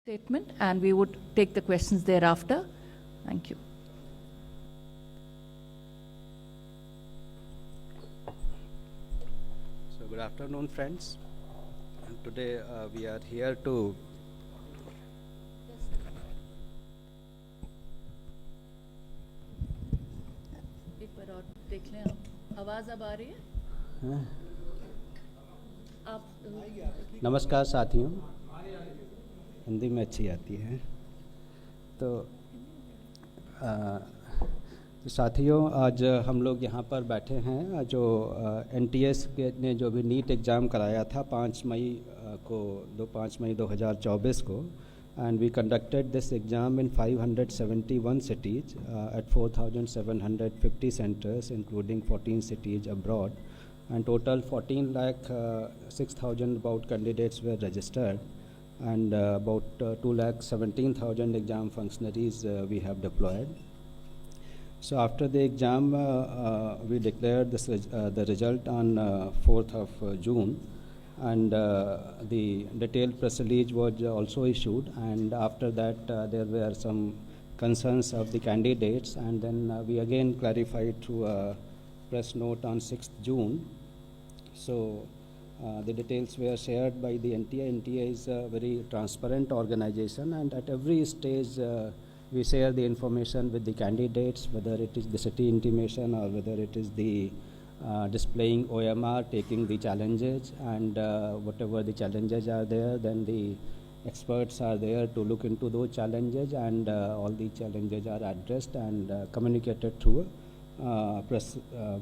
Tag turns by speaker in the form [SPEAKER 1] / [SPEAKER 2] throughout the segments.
[SPEAKER 1] Statement, and we would take the questions thereafter. Thank you.
[SPEAKER 2] So good afternoon, friends. And today we are here to
[SPEAKER 1] एक बार और देख लें आप। आवाज अब आ रही है? आप
[SPEAKER 2] नमस्कार साथियों, हिंदी में अच्छी आती है। तो साथियों, आज हम लोग यहाँ पर बैठे हैं जो एनटीएस ने जो भी नीट एग्ज़ाम कराया था 5 मई 2024 को, and we conducted this exam in 571 cities at 4,750 centers, including 14 cities abroad, and total 14 lakh 6,000 about candidates were registered, and about 2 lakh 17,000 exam functionaries we have deployed. So after the exam, we declared the result on 4th of June, and the detailed press release was also issued, and after that there were some concerns of the candidates, and then we again clarified through a press note on 6th June. So the details were shared by the NTA. NTA is a very transparent organization, and at every stage we share the information with the candidates, whether it is the city intimation or whether it is the displaying OMR, taking the challenges, and whatever the challenges are there, then the experts are there to look into those challenges, and all the challenges are addressed and communicated through press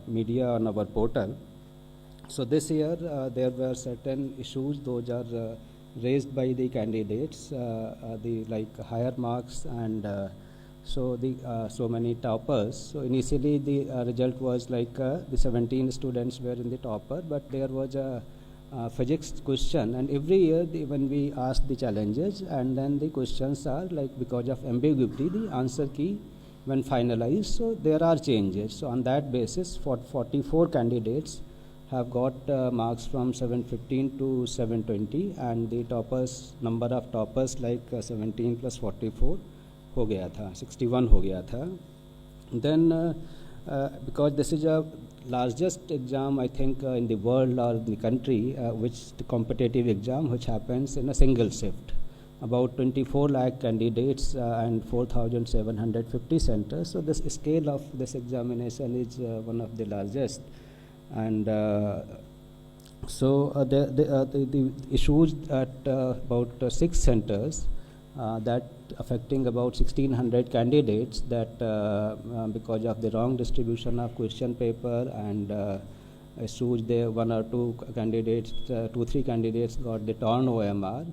[SPEAKER 2] media on our portal. So this year there were certain issues, those are raised by the candidates, the like higher marks, and so many toppers. So initially the result was like the 17 students were in the topper, but there was a physics question, and every year when we ask the challenges, and then the questions are like, because of ambiguity, the answer key when finalized, so there are changes. So on that basis, 44 candidates have got marks from 715 to 720, and the toppers, number of toppers like 17 plus 44 हो गया था, 61 हो गया था. Then because this is a largest exam I think in the world or in the country, which the competitive exam which happens in a single shift, about 24 lakh candidates and 4,750 centers. So this scale of this examination is one of the largest, and so the issues at about 6 centers that affecting about 1,600 candidates, that because of the wrong distribution of question paper and issues there, 1 or 2 candidates, 2-3 candidates got the torn OMR,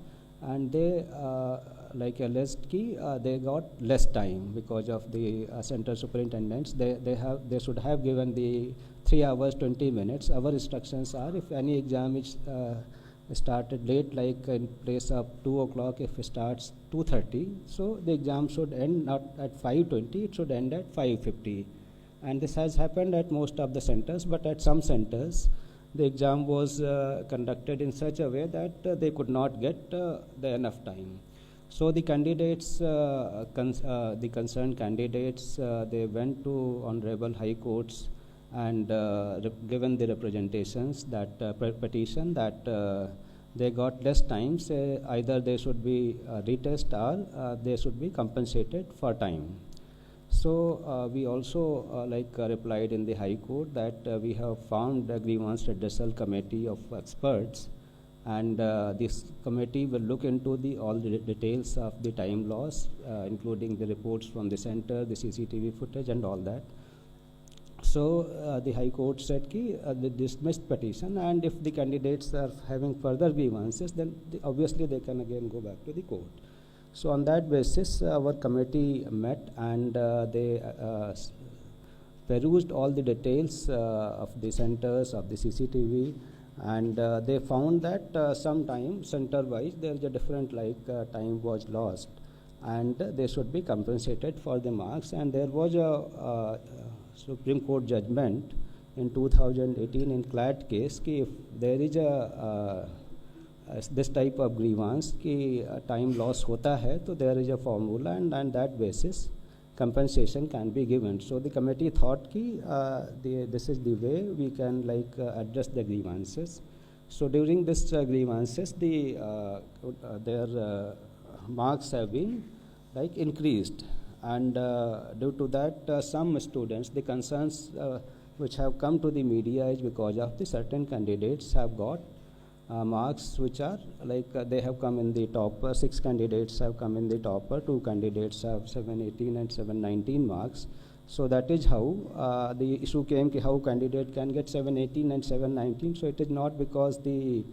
[SPEAKER 2] and they like a list key, they got less time because of the center superintendents. They should have given the 3 hours 20 minutes. Our instructions are, if any exam is started late, like in place of 2 o'clock, if it starts 2:30, so the exam should end not at 5:20, it should end at 5:50. And this has happened at most of the centers, but at some centers the exam was conducted in such a way that they could not get the enough time. So the candidates, the concerned candidates, they went to honorable high courts and given the representations that petition that they got less time, say either they should be retest or they should be compensated for time. So we also replied in the High Court that we have formed a grievance redressal committee of experts, and this committee will look into all the details of the time loss, including the reports from the center, the CCTV footage, and all that. So the High Court said they dismissed petition, and if the candidates are having further grievances, then obviously they can again go back to the court. So on that basis, our committee met, and they perused all the details of the centers, of the CCTV, and they found that sometime center-wise there is a different time was lost, and they should be compensated for the marks. And there was a Supreme Court judgment in 2018 in CLAT case, if there is a this type of grievance कि time loss होता है, तो there is a formula and that basis compensation can be given. So the committee thought कि this is the way we can like address the grievances. So during this grievances, their marks have been like increased, and due to that, some students, the concerns which have come to the media is because of the certain candidates have got marks which are like they have come in the top, 6 candidates have come in the top, 2 candidates have 718 and 719 marks. So that is how the issue came ki how candidate can get 718 and 719. So it is not because the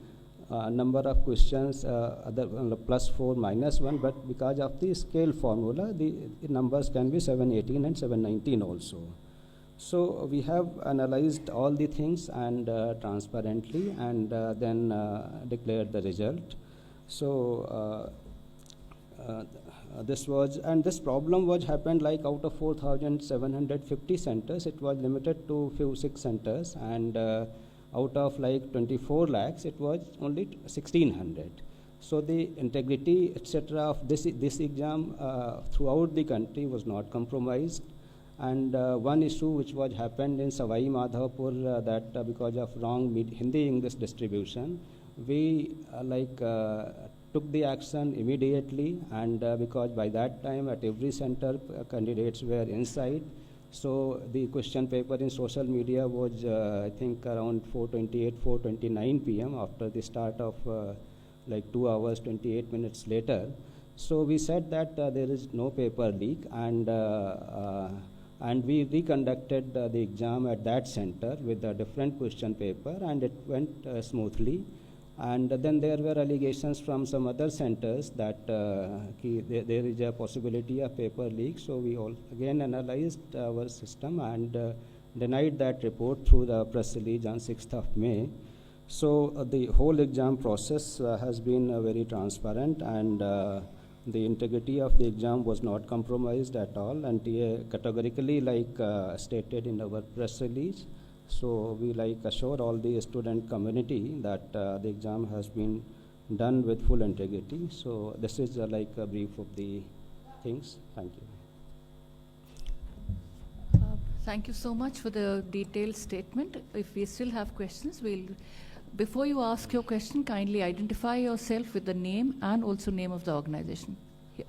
[SPEAKER 2] number of questions other +4 -1, but because of the scale formula, the numbers can be 718 and 719 also. So we have analyzed all the things and transparently, and then declared the result. So this problem was happened like out of 4,750 centers, it was limited to few 6 centers, and out of like 24 lakhs, it was only 1,600. So the integrity, etc., of this exam throughout the country was not compromised. And one issue which was happened in Savai Madhavpur, that because of wrong Hindi-English distribution, we took the action immediately, and because by that time at every center candidates were inside. So the question paper in social media was I think around 4:28, 4:29 p.m. after the start of like 2 hours, 28 minutes later. So we said that there is no paper leak, and we reconducted the exam at that center with a different question paper, and it went smoothly. And then there were allegations from some other centers that there is a possibility of paper leak. So we all again analyzed our system and denied that report through the press release on 6th of May. So the whole exam process has been very transparent, and the integrity of the exam was not compromised at all, and categorically stated in our press release. So we assure all the student community that the exam has been done with full integrity. So this is a brief of the things. Thank you.
[SPEAKER 1] Thank you so much for the detailed statement. If we still have questions, before you ask your question, kindly identify yourself with the name and also name of the organization. Here.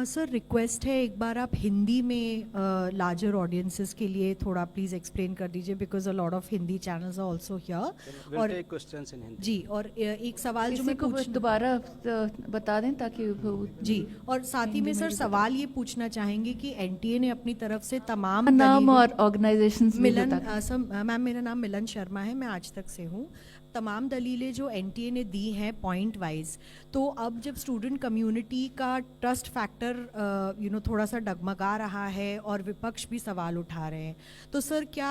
[SPEAKER 3] Sir request है, एक बार आप हिंदी में larger audiences के लिए थोड़ा please explain कर दीजिए, because a lot of Hindi channels are also here. और
[SPEAKER 2] क्वेश्चंस इन हिंदी.
[SPEAKER 3] जी, और एक सवाल जो मैं
[SPEAKER 1] दोबारा बता दें ताकि
[SPEAKER 3] जी, और साथ ही में सर सवाल ये पूछना चाहेंगे कि एनटीए ने अपनी तरफ से तमाम
[SPEAKER 1] नाम और ऑर्गेनाइजेशंस
[SPEAKER 3] मैम, मेरा नाम मिलन शर्मा है, मैं आज तक से हूँ. तमाम दलीलें जो एनटीए ने दी हैं पॉइंट वाइज, तो अब जब स्टूडेंट कम्युनिटी का ट्रस्ट फैक्टर थोड़ा सा डगमगा रहा है और विपक्ष भी सवाल उठा रहे हैं, तो सर क्या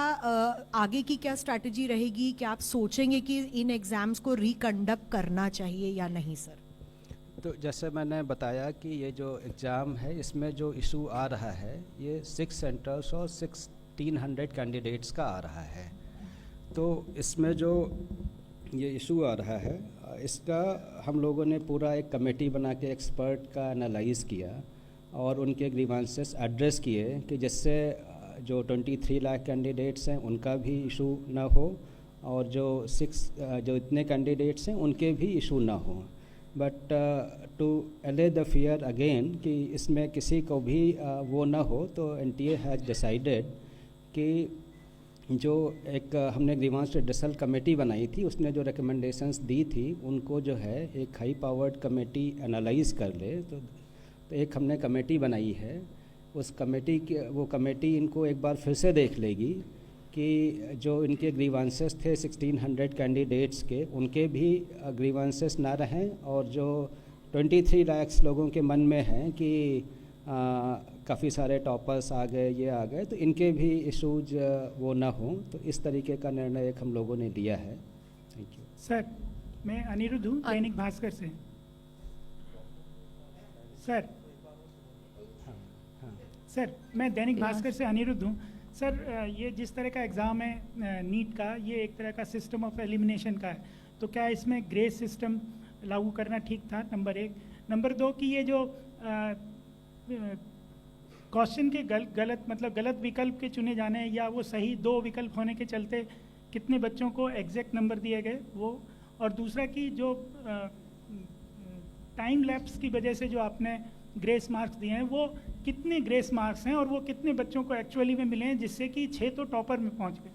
[SPEAKER 3] आगे की क्या स्ट्रैटेजी रहेगी? क्या आप सोचेंगे कि इन एग्ज़ाम्स को रिकंडक्ट करना चाहिए या नहीं सर?
[SPEAKER 2] तो जैसे मैंने बताया कि ये जो एग्ज़ाम है, इसमें जो इशू आ रहा है ये 6 सेंटर्स और 1,600 कैंडिडेट्स का आ रहा है. तो इसमें जो ये इशू आ रहा है, इसका हम लोगों ने पूरा एक कमेटी बना के एक्सपर्ट का एनालाइज़ किया और उनके ग्रीवांसेस एड्रेस किए कि जिससे जो 23 लाख कैंडिडेट्स हैं उनका भी इशू ना हो, और जो इतने कैंडिडेट्स हैं उनके भी इशू ना हो. बट टू अले द फियर अगेन कि इसमें किसी को भी वो ना हो, तो एनटीए हैज़ डिसाइडेड कि जो एक हमने ग्रीवांस रिड्रेसल कमेटी बनाई थी, उसने जो रिकमेंडेशंस दी थी उनको जो है एक हाई पावर्ड कमेटी एनालाइज़ कर ले. तो एक हमने कमेटी बनाई है, उस कमेटी इनको एक बार फिर से देख लेगी कि जो इनके ग्रीवांसेस थे 1,600 कैंडिडेट्स के, उनके भी ग्रीवांसेस ना रहें, और जो 23 लाख लोगों के मन में हैं कि काफ़ी सारे टॉपर्स आ गए, ये आ गए, तो इनके भी इशूज वो ना हों. तो इस तरीके का निर्णय एक हम लोगों ने लिया है. Thank you.
[SPEAKER 4] सर, मैं अनिरुद्ध हूँ दैनिक भास्कर से. सर, मैं दैनिक भास्कर से अनिरुद्ध हूँ. सर ये जिस तरह का एग्ज़ाम है नीट का, ये एक तरह का सिस्टम ऑफ एलिमिनेशन का है, तो क्या इसमें ग्रेस सिस्टम लागू करना ठीक था? नंबर 1। नंबर 2 कि ये जो क्वेश्चन के गलत मतलब गलत विकल्प के चुने जाने या वो सही 2 विकल्प होने के चलते कितने बच्चों को एग्जैक्ट नंबर दिए गए वो, और दूसरा कि जो टाइम लैप्स की वजह से जो आपने ग्रेस मार्क्स दिए हैं वो कितने ग्रेस मार्क्स हैं और वो कितने बच्चों को एक्चुअली में मिले हैं, जिससे कि 6 तो टॉपर में पहुंच गए?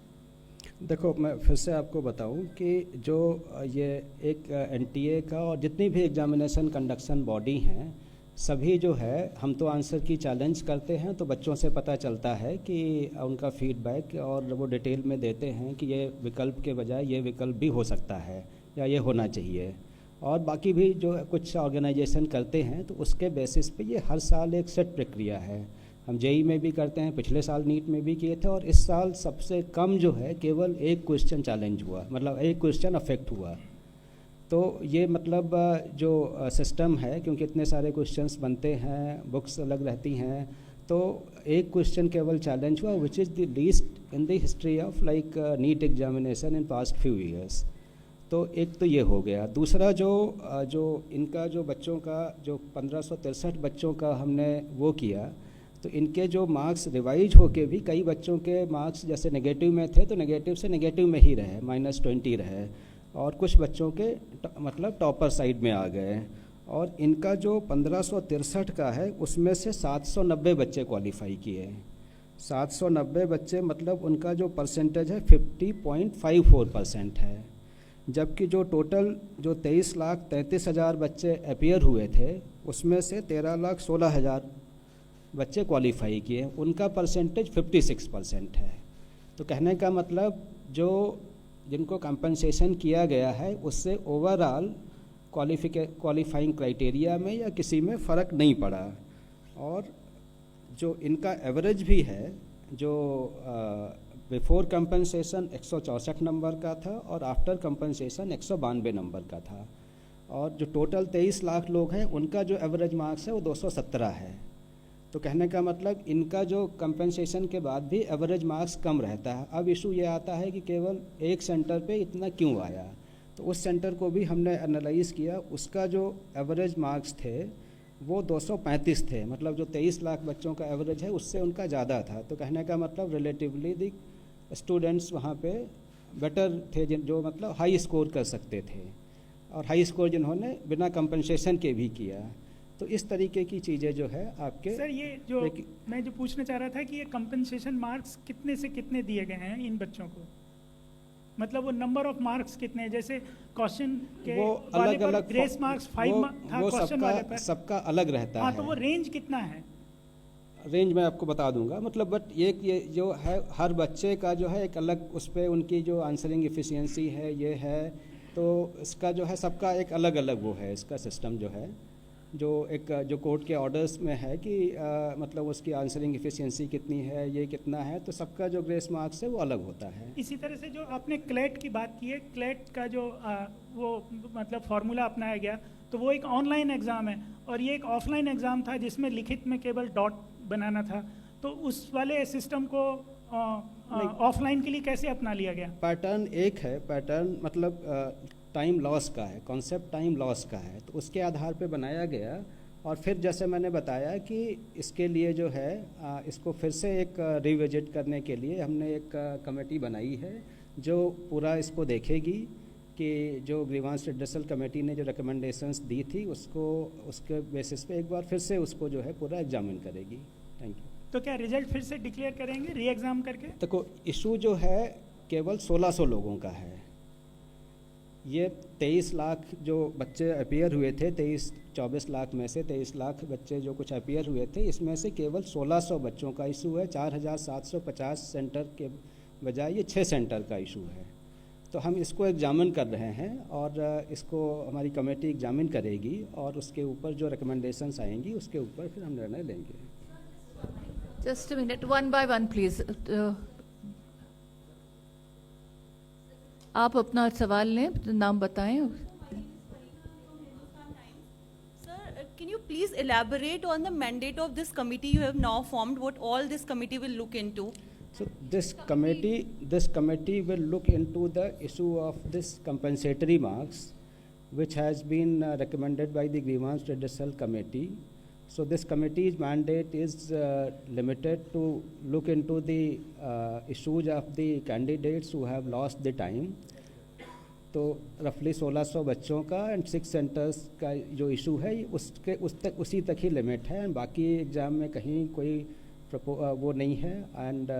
[SPEAKER 2] देखो, मैं फिर से आपको बताऊं कि जो ये एक एनटीए का और जितनी भी एग्जामिनेशन कंडक्शन बॉडी हैं, सभी जो है हम तो आंसर की चैलेंज करते हैं, तो बच्चों से पता चलता है कि उनका फीडबैक और वो डिटेल में देते हैं कि ये विकल्प के बजाय ये विकल्प भी हो सकता है या ये होना चाहिए। और बाकी भी जो कुछ ऑर्गेनाइजेशन करते हैं तो उसके बेसिस पे ये हर साल एक सेट प्रक्रिया है। हम जेई में भी करते हैं, पिछले साल नीट में भी किए थे, और इस साल सबसे कम जो है केवल एक क्वेश्चन चैलेंज हुआ, मतलब एक क्वेश्चन अफेक्ट हुआ। तो ये मतलब जो सिस्टम है, क्योंकि इतने सारे क्वेश्चंस बनते हैं, बुक्स अलग रहती हैं, तो एक क्वेश्चन केवल चैलेंज हुआ, which is the least in the history of like NEET examination in past few years. तो एक तो ये हो गया। दूसरा जो इनका जो बच्चों का जो 1563 बच्चों का हमने वो किया, तो इनके जो मार्क्स रिवाइज होके भी कई बच्चों के मार्क्स जैसे नेगेटिव में थे तो नेगेटिव से नेगेटिव में ही रहे, -20 रहे, और कुछ बच्चों के मतलब टॉपर साइड में आ गए। और इनका जो 1563 का है उसमें से 790 बच्चे क्वालिफाई किए। 790 बच्चे मतलब उनका जो परसेंटेज है 50.54% है। जबकि जो टोटल जो 23,33,000 बच्चे अपीयर हुए थे उसमें से 13,16,000 बच्चे क्वालिफाई किए, उनका परसेंटेज 56% है। तो कहने का मतलब जो जिनको कंपनसेशन किया गया है उससे ओवरऑल क्वालिफाइंग क्राइटेरिया में या किसी में फ़र्क नहीं पड़ा। और जो इनका एवरेज भी है, जो बिफोर कंपनसेशन 164 नंबर का था और आफ्टर कंपनसेशन 192 नंबर का था। और जो टोटल 23 लाख लोग हैं उनका जो एवरेज मार्क्स है वो 217 है। तो कहने का मतलब इनका जो कंपनसेशन के बाद भी एवरेज मार्क्स कम रहता है। अब इशू ये आता है कि केवल एक सेंटर पे इतना क्यों आया, तो उस सेंटर को भी हमने एनालाइज़ किया। उसका जो एवरेज मार्क्स थे वो 235 थे, मतलब जो 23 लाख बच्चों का एवरेज है उससे उनका ज़्यादा था। तो कहने का मतलब रिलेटिवली दी स्टूडेंट्स वहाँ पे बेटर थे, जो मतलब हाई स्कोर कर सकते थे, और हाई स्कोर जिन्होंने बिना कंपनसेशन के भी किया। तो इस तरीके की चीज़ें जो है आपके
[SPEAKER 4] सर ये जो मैं जो पूछना चाह रहा था कि ये कंपनसेशन मार्क्स कितने से कितने दिए गए हैं इन बच्चों को, मतलब वो नंबर ऑफ मार्क्स कितने हैं? जैसे क्वेश्चन के
[SPEAKER 2] वो
[SPEAKER 4] वाले
[SPEAKER 2] अलग
[SPEAKER 4] पर
[SPEAKER 2] अलग
[SPEAKER 4] ग्रेस मार्क्स 5 था क्वेश्चन वाले पर,
[SPEAKER 2] सबका अलग रहता
[SPEAKER 4] हाँ,
[SPEAKER 2] है।
[SPEAKER 4] तो वो रेंज कितना है?
[SPEAKER 2] रेंज मैं आपको बता दूंगा, मतलब बट ये जो है हर बच्चे का जो है एक अलग उस पर उनकी जो आंसरिंग एफिशिएंसी है ये है, तो इसका जो है सबका एक अलग अलग वो है इसका सिस्टम जो है, जो एक जो कोर्ट के ऑर्डर्स में है कि मतलब उसकी आंसरिंग एफिशिएंसी कितनी है, ये कितना है, तो सबका जो ग्रेस मार्क्स है वो अलग होता है।
[SPEAKER 4] इसी तरह से जो आपने क्लेट की बात की है, क्लेट का जो वो मतलब फार्मूला अपनाया गया, तो वो एक ऑनलाइन एग्ज़ाम है और ये एक ऑफलाइन एग्ज़ाम था जिसमें लिखित में केवल डॉट बनाना था। तो उस वाले सिस्टम को ऑफलाइन के लिए कैसे अपना लिया गया?
[SPEAKER 2] पैटर्न एक है, पैटर्न मतलब टाइम लॉस का है, कॉन्सेप्ट टाइम लॉस का है, तो उसके आधार पे बनाया गया। और फिर जैसे मैंने बताया कि इसके लिए जो है इसको फिर से एक रिविजिट करने के लिए हमने एक कमेटी बनाई है जो पूरा इसको देखेगी कि जो ग्रीवांस रिड्रेसल कमेटी ने जो रिकमेंडेशंस दी थी उसको उसके बेसिस पे एक बार फिर से उसको जो है पूरा एग्जामिन करेगी। Thank you.
[SPEAKER 4] तो क्या रिजल्ट फिर से डिक्लेयर करेंगे री एग्ज़ाम करके?
[SPEAKER 2] देखो, इशू जो है केवल 1600 लोगों का है। ये 23 लाख जो बच्चे अपीयर हुए थे, 24 लाख में से 23 लाख बच्चे जो कुछ अपीयर हुए थे, इसमें से केवल 1600 बच्चों का इशू है। 4750 सेंटर के बजाय ये 6 सेंटर का इशू है। तो हम इसको एग्जामिन कर रहे हैं और इसको हमारी कमेटी एग्जामिन करेगी और उसके ऊपर जो रिकमेंडेशंस आएंगी उसके ऊपर फिर हम निर्णय लेंगे।
[SPEAKER 1] Just a minute, one by one, please. आप अपना सवाल लें, नाम बताएं।
[SPEAKER 5] Sir, can you please elaborate on the mandate of this committee you have now formed, what all this committee will look into?
[SPEAKER 2] So this committee will look into the issue of this compensatory marks, which has been recommended by the Grievance Redressal Committee. So this committee's mandate is limited to look into the issues of the candidates who have lost the time. तो रफली 1600 बच्चों का and 6 centres का जो issue है उसी तक ही limit है, एंड बाकी एग्ज़ाम में कहीं कोई वो नहीं है, and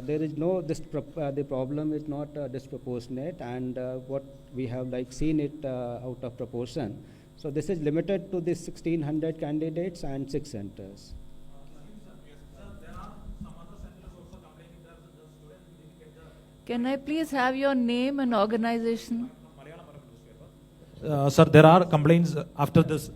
[SPEAKER 2] there is no the problem is not disproportionate, and what we have like seen it out of proportion. So this is limited to the 1600 candidates and 6 centers.
[SPEAKER 1] Can I please have your name and organization?
[SPEAKER 6] Sir, there are complaints after this.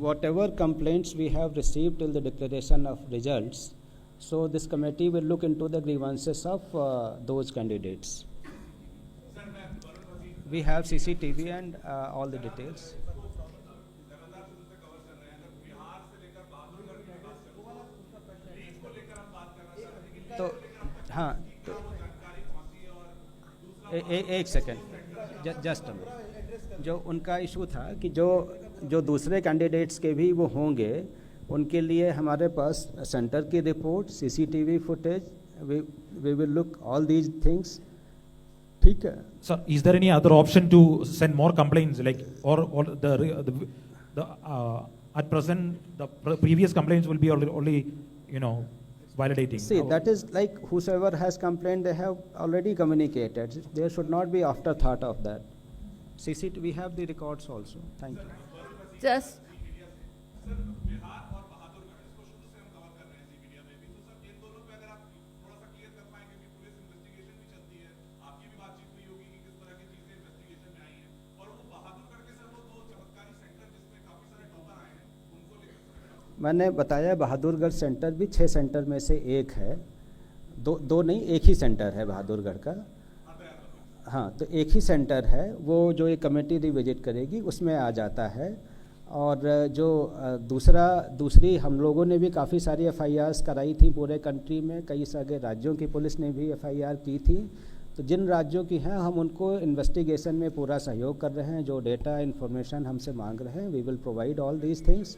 [SPEAKER 2] Whatever complaints we have received till the declaration of results, so this committee will look into the grievances of those candidates. We have CCTV and all the details. तो हाँ, तो एक second, just जो उनका issue था कि जो दूसरे कैंडिडेट्स के भी वो होंगे, उनके लिए हमारे पास सेंटर की report, CCTV footage, we will look all these things. ठीक है
[SPEAKER 6] sir, is there any other option to send more complaints like और the at present the previous complaints will be only validating?
[SPEAKER 2] See, that is like whosoever has complained, they have already communicated. There should not be afterthought of that. CCTV, we have the records also. Thank you.
[SPEAKER 1] Just
[SPEAKER 2] मैंने बताया Bahadurgarh centre भी 6 centre में से एक है, दो नहीं, एक ही सेंटर है बहादुरगढ़ का. हाँ, तो एक ही सेंटर है, वो जो एक कमेटी रिविजिट करेगी उसमें आ जाता है. और जो दूसरी हम लोगों ने भी काफ़ी सारी FIRs कराई थी पूरे कंट्री में, कई सारे राज्यों की पुलिस ने भी FIR की थी. तो जिन राज्यों की हैं हम उनको इन्वेस्टिगेशन में पूरा सहयोग कर रहे हैं. जो डेटा इन्फॉर्मेशन हमसे मांग रहे हैं, we will provide all these things.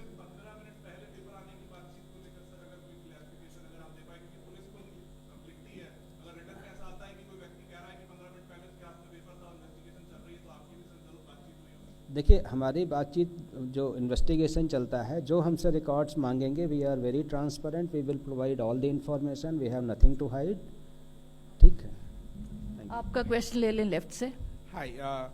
[SPEAKER 2] देखिए, हमारी बातचीत जो इन्वेस्टिगेशन चलता है, जो हमसे रिकॉर्ड्स मांगेंगे, we are very transparent, we will provide all the information, we have nothing to hide. ठीक है,
[SPEAKER 1] आपका क्वेश्चन ले लें लेफ्ट से.
[SPEAKER 7] हाय,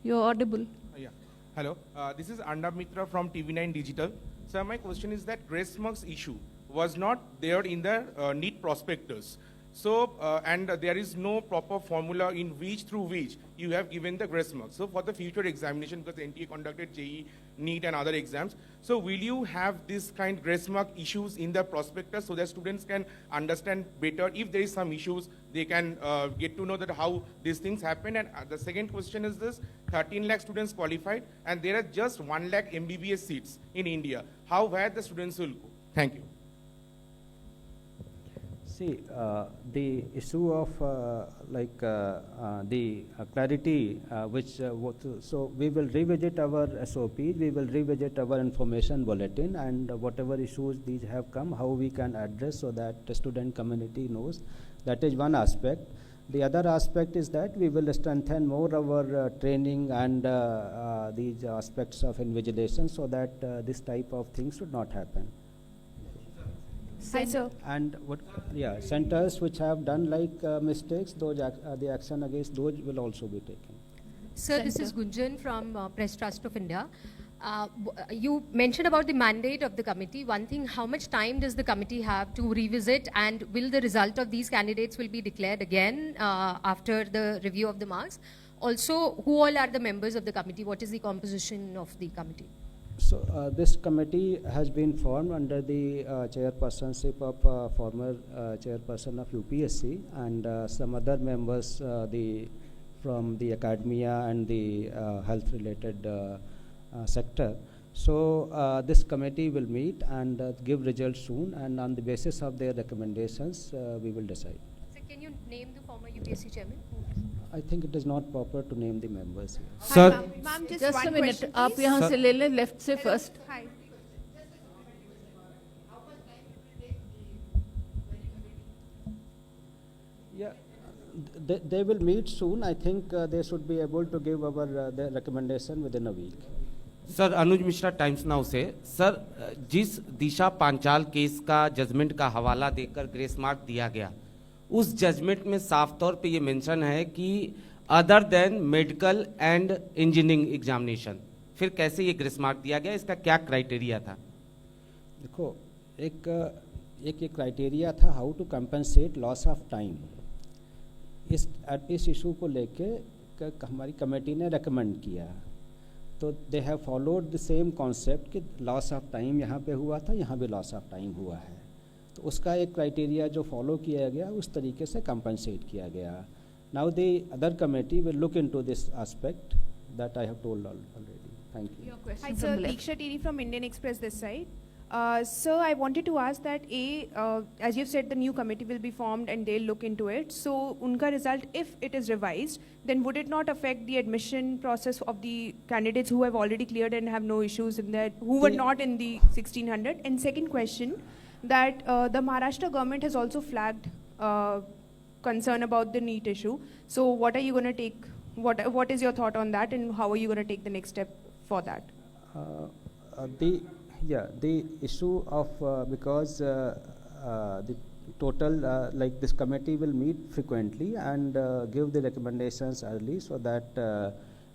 [SPEAKER 1] You're audible.
[SPEAKER 7] yeah. Hello, this is Arnab Mitra from TV9 Digital. Sir, my question is that grace marks issue was not there in the NEET prospectus. So, and there is no proper formula in through which you have given the grace marks. So, for the future examination, because NTA conducted JEE, NEET and other exams, so will you have this kind grace mark issues in the prospectus so that students can understand better? If there is some issues, they can get to know that how these things happen. And the second question is this: 13 lakh students qualified, and there are just 1 lakh MBBS seats in India. Where the students will go? Thank you.
[SPEAKER 2] See, the issue of the clarity, so we will revisit our SOPs, we will revisit our information bulletin, and whatever issues these have come, how we can address so that the student community knows. That is one aspect. The other aspect is that we will strengthen more our training and these aspects of invigilation so that this type of things should not happen.
[SPEAKER 5] Hi, sir.
[SPEAKER 2] And centers which have done mistakes, the action against those will also be taken.
[SPEAKER 8] Sir, this is Gunjan from Press Trust of India. You mentioned about the mandate of the committee. One thing, how much time does the committee have to revisit, and will the result of these candidates will be declared again after the review of the marks? Also, who all are the members of the committee? What is the composition of the committee?
[SPEAKER 2] So this committee has been formed under the chairpersonship of former chairperson of UPSC and some other members from the academia and the health related sector. So this committee will meet and give results soon, and on the basis of their recommendations we will decide.
[SPEAKER 8] So can you name the former UPSC chairman?
[SPEAKER 2] I think it is not proper to name the members here.
[SPEAKER 5] Sir,
[SPEAKER 3] Ma'am,
[SPEAKER 1] Just
[SPEAKER 3] one
[SPEAKER 1] a minute,
[SPEAKER 3] question,
[SPEAKER 1] आप
[SPEAKER 3] please.
[SPEAKER 1] यहाँ
[SPEAKER 5] Sir-
[SPEAKER 1] से ले लें, left से first.
[SPEAKER 3] Hi.
[SPEAKER 2] Yeah, they will meet soon. I think they should be able to give our their recommendation within a week.
[SPEAKER 9] Sir Anuj Mishra times now से sir जिस दिशा Panchal case का judgement का हवाला देकर ग्रेस मार्क दिया गया उस जजमेंट में साफ तौर पे ये मेंशन है कि other than medical and engineering examination, फिर कैसे ये ग्रेस मार्क दिया गया, इसका क्या क्राइटेरिया था?
[SPEAKER 2] देखो, एक क्राइटेरिया था how to compensate loss of time. इस इशू को लेके हमारी कमेटी ने रेकमेंड किया, तो they have followed the same concept कि लॉस ऑफ टाइम यहाँ पे हुआ था, यहाँ भी लॉस ऑफ टाइम हुआ है, तो उसका एक क्राइटेरिया जो फॉलो किया गया उस तरीके से कंपनसेट किया गया. Now the other committee will look into this aspect that I have told already. Thank you.
[SPEAKER 1] Your question
[SPEAKER 5] Hi,
[SPEAKER 1] from
[SPEAKER 5] sir.
[SPEAKER 1] the left.
[SPEAKER 5] Diksha Tiri from Indian Express this side. Sir, I wanted to ask that as you've said, the new committee will be formed and they'll look into it. So, unka result, if it is revised, then would it not affect the admission process of the candidates who have already cleared and have no issues in that, who were not in the 1600? And second question, that the Maharashtra government has also flagged concern about the NEET issue. So, what are you going to take? What is your thought on that, and how are you going to take the next step for that?
[SPEAKER 2] The issue of because the total like this committee will meet frequently and give the recommendations early so that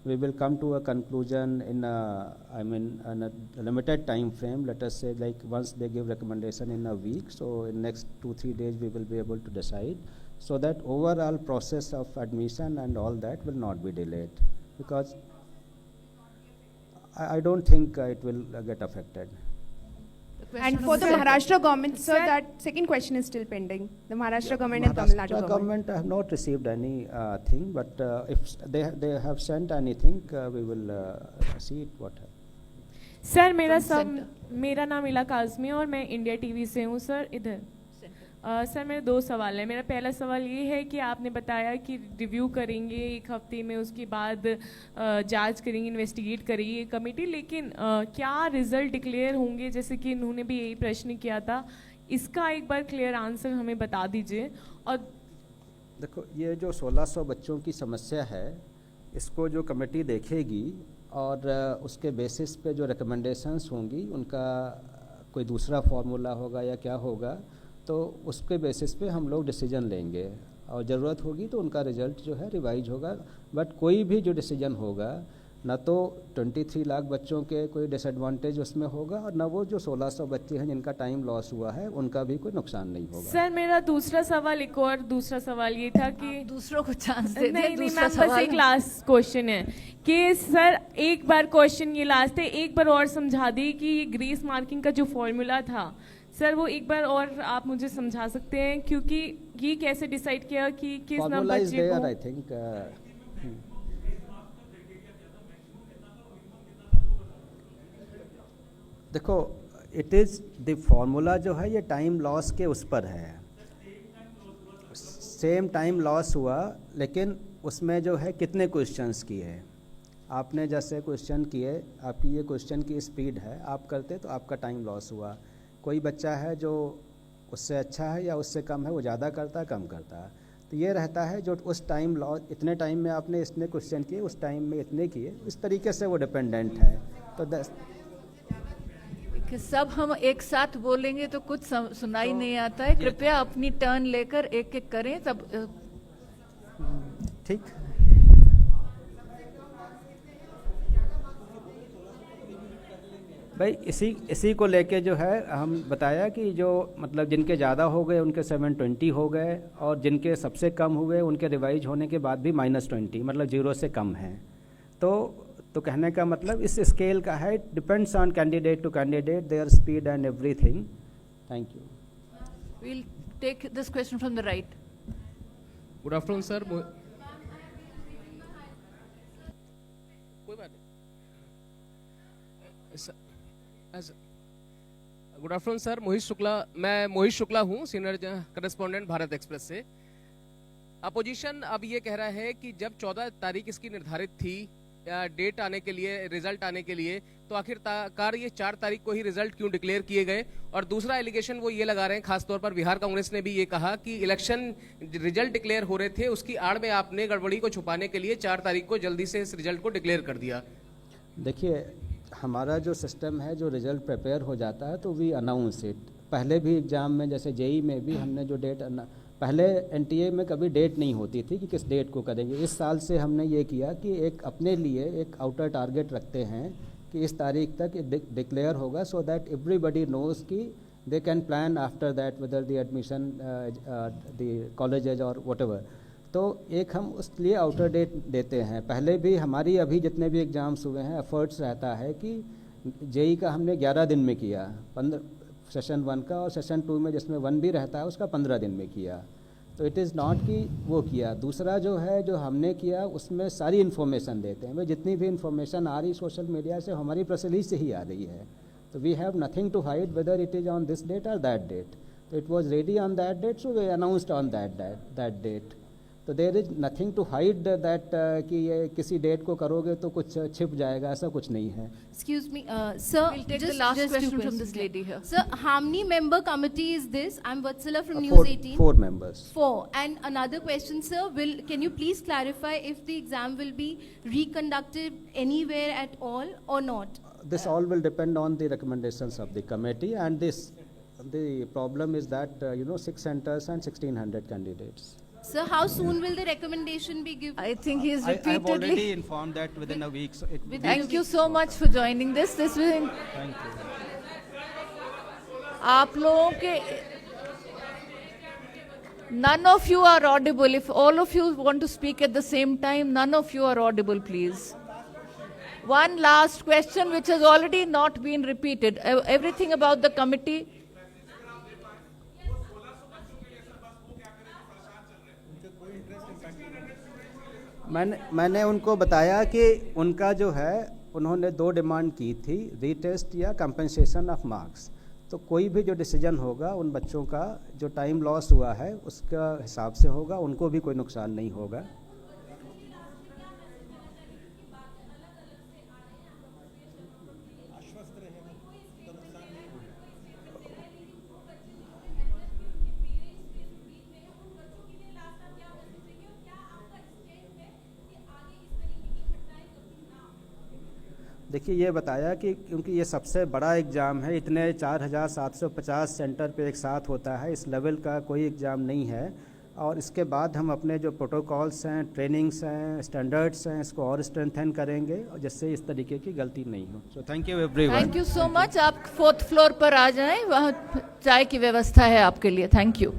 [SPEAKER 2] we will come to a conclusion in a limited time frame. Let us say like once they give recommendation in a week, so in next 2-3 days we will be able to decide, so that overall process of admission and all that will not be delayed, because I don't think it will get affected.
[SPEAKER 1] The question
[SPEAKER 5] And
[SPEAKER 1] from
[SPEAKER 5] for the
[SPEAKER 1] center.
[SPEAKER 5] Maharashtra government, sir,
[SPEAKER 8] Sir-
[SPEAKER 5] that second question is still pending. The Maharashtra government and Tamil Nadu
[SPEAKER 2] Maharashtra
[SPEAKER 5] government.
[SPEAKER 2] government have not received any thing, but if they have sent anything, we will see it what happens.
[SPEAKER 10] Sir
[SPEAKER 1] From
[SPEAKER 10] मेरा नाम इला काज़मी है और मैं India TV से हूँ sir इधर. Sir मेरे दो सवाल हैं. मेरा पहला सवाल ये है कि आपने बताया कि रिव्यू करेंगे 1 हफ्ते में, उसके बाद जांच करेंगे, इन्वेस्टिगेट करेगी कमेटी, लेकिन क्या रिजल्ट डिक्लेयर होंगे, जैसे कि इन्होंने भी यही प्रश्न किया था, इसका एक बार क्लियर आंसर हमें बता दीजिए. और
[SPEAKER 2] देखो, ये जो 1600 बच्चों की समस्या है, इसको जो कमेटी देखेगी और उसके बेसिस पे जो रिकमेंडेशंस होंगी, उनका कोई दूसरा फार्मूला होगा या क्या होगा, तो उसके बेसिस पे हम लोग डिसीजन लेंगे, और ज़रूरत होगी तो उनका रिजल्ट जो है रिवाइज होगा. बट कोई भी जो डिसीजन होगा, ना तो 23 लाख बच्चों के कोई डिसएडवांटेज उसमें होगा, और ना वो जो 1600 बच्चे हैं जिनका टाइम लॉस हुआ है उनका भी कोई नुकसान नहीं होगा.
[SPEAKER 10] सर मेरा दूसरा सवाल ये था कि
[SPEAKER 1] दूसरों को चांस दे
[SPEAKER 10] नहीं
[SPEAKER 1] दूसरा
[SPEAKER 10] मैम, बस
[SPEAKER 1] सवाल
[SPEAKER 10] एक लास्ट क्वेश्चन है कि सर एक बार क्वेश्चन ये लास्ट है, एक बार और समझा दी कि ये ग्रेस मार्किंग का जो फॉर्मूला था सर, वो एक बार और आप मुझे समझा सकते हैं, क्योंकि ये कैसे डिसाइड किया कि किस ना
[SPEAKER 2] Formula is
[SPEAKER 10] बच्चे
[SPEAKER 2] there,
[SPEAKER 10] को.
[SPEAKER 2] I think. देखो, इट इज़ द फॉर्मूला जो है ये टाइम लॉस के उस पर है. सेम टाइम लॉस हुआ, लेकिन उसमें जो है कितने क्वेश्चंस किए. आपने जैसे क्वेश्चन किए, आपकी ये क्वेश्चन की स्पीड है, आप करते तो आपका टाइम लॉस हुआ. कोई बच्चा है जो उससे अच्छा है या उससे कम है, वो ज़्यादा करता है, कम करता है, तो ये रहता है जो उस टाइम लॉस, इतने टाइम में आपने इतने क्वेश्चन किए, उस टाइम में इतने किए, इस तरीके से वो डिपेंडेंट है. तो
[SPEAKER 1] कि सब हम एक साथ बोलेंगे तो कुछ सुनाई नहीं आता है. कृपया अपनी टर्न लेकर एक एक करें, तब
[SPEAKER 2] ठीक. भाई इसी को लेके जो है हम बताया कि जो मतलब जिनके ज़्यादा हो गए उनके 720 हो गए, और जिनके सबसे कम हुए उनके रिवाइज होने के बाद भी -20, मतलब 0 से कम हैं. तो तो कहने का मतलब इस स्केल का है, depends on candidate to candidate, their speed and everything. Thank you.
[SPEAKER 1] We'll take this question from the right.
[SPEAKER 11] Good afternoon sir. कोई बात नहीं. Good afternoon sir. मैं मोहित शुक्ला हूँ, सीनियर करेस्पॉन्डेंट भारत एक्सप्रेस से. अपोजिशन अब ये कह रहा है कि जब 14 तारीख इसकी निर्धारित थी डेट आने के लिए, रिजल्ट आने के लिए, तो आखिरकार ये 4 तारीख को ही रिजल्ट क्यों डिक्लेयर किए गए. और दूसरा एलिगेशन वो ये लगा रहे हैं, खासतौर पर बिहार कांग्रेस ने भी ये कहा कि इलेक्शन रिजल्ट डिक्लेयर हो रहे थे, उसकी आड़ में आपने गड़बड़ी को छुपाने के लिए 4 तारीख को जल्दी से इस रिजल्ट को डिक्लेयर कर दिया.
[SPEAKER 2] देखिए, हमारा जो सिस्टम है, जो रिजल्ट प्रिपेयर हो जाता है तो वी अनाउंस इट. पहले भी एग्ज़ाम में, जैसे जेई में भी हमने जो डेट, पहले एनटीए में कभी डेट नहीं होती थी कि किस डेट को करेंगे. इस साल से हमने ये किया कि एक अपने लिए एक आउटर टारगेट रखते हैं कि इस तारीख तक डिक्लेयर होगा, सो दैट एवरीबडी नोज कि they can plan after that whether the admission the colleges और व्हाटएवर. तो एक हम उस लिए आउटर डेट देते हैं. पहले भी हमारी अभी जितने भी एग्ज़ाम्स हुए हैं, एफर्ट्स रहता है कि जेई का हमने 11 दिन में किया, 15 सेशन 1 का, और सेशन 2 में जिसमें 1 भी रहता है उसका 15 दिन में किया. तो इट इज़ नॉट कि वो किया. दूसरा जो है, जो हमने किया उसमें सारी इन्फॉर्मेशन देते हैं. जितनी भी इन्फॉर्मेशन आ रही सोशल मीडिया से, हमारी प्रेस रिलीज से ही आ रही है. तो we have nothing to hide whether it is on this date और दैट डेट. तो it was ready on that date, so we announced on that date. तो there is nothing to hide that कि ये किसी date को करोगे तो कुछ छिप जाएगा, ऐसा कुछ नहीं है.
[SPEAKER 12] Excuse me, sir.
[SPEAKER 1] We'll take the last question from this lady here.
[SPEAKER 12] Sir, how many member committee is this? I'm Vatsala from News 18.
[SPEAKER 2] 4 members.
[SPEAKER 12] 4. And another question, sir. Can you please clarify if the exam will be reconducted anywhere at all or not?
[SPEAKER 2] This all will depend on the recommendations of the committee, and the problem is that 6 centers and 1,600 candidates.
[SPEAKER 12] Sir, how soon will the recommendation be given?
[SPEAKER 1] I think he is
[SPEAKER 2] I have
[SPEAKER 1] repeatedly.
[SPEAKER 2] already informed that within a week. So
[SPEAKER 1] Thank you so much for joining this. This will.
[SPEAKER 2] Thank you.
[SPEAKER 1] आप लोगों के, none of you are audible. If all of you want to speak at the same time, none of you are audible, please. One last question which has already not been repeated. Everything about the committee.
[SPEAKER 2] मैंने उनको बताया कि उनका जो है, उन्होंने 2 demand की थी, रीटेस्ट या कंपनसेशन ऑफ मार्क्स. तो कोई भी जो डिसीजन होगा, उन बच्चों का जो टाइम लॉस हुआ है उसका हिसाब से होगा, उनको भी कोई नुकसान नहीं होगा. देखिए, ये बताया कि क्योंकि ये सबसे बड़ा एग्ज़ाम है, इतने 4,750 सेंटर पे एक साथ होता है, इस लेवल का कोई एग्ज़ाम नहीं है. और इसके बाद हम अपने जो प्रोटोकॉल्स हैं, ट्रेनिंग्स हैं, स्टैंडर्ड्स हैं, इसको और स्ट्रेंथन करेंगे, और जिससे इस तरीके की गलती नहीं हो. So thank you everyone.
[SPEAKER 1] Thank you so much. आप 4th फ्लोर पर आ जाएं, वहाँ चाय की व्यवस्था है आपके लिए. Thank you.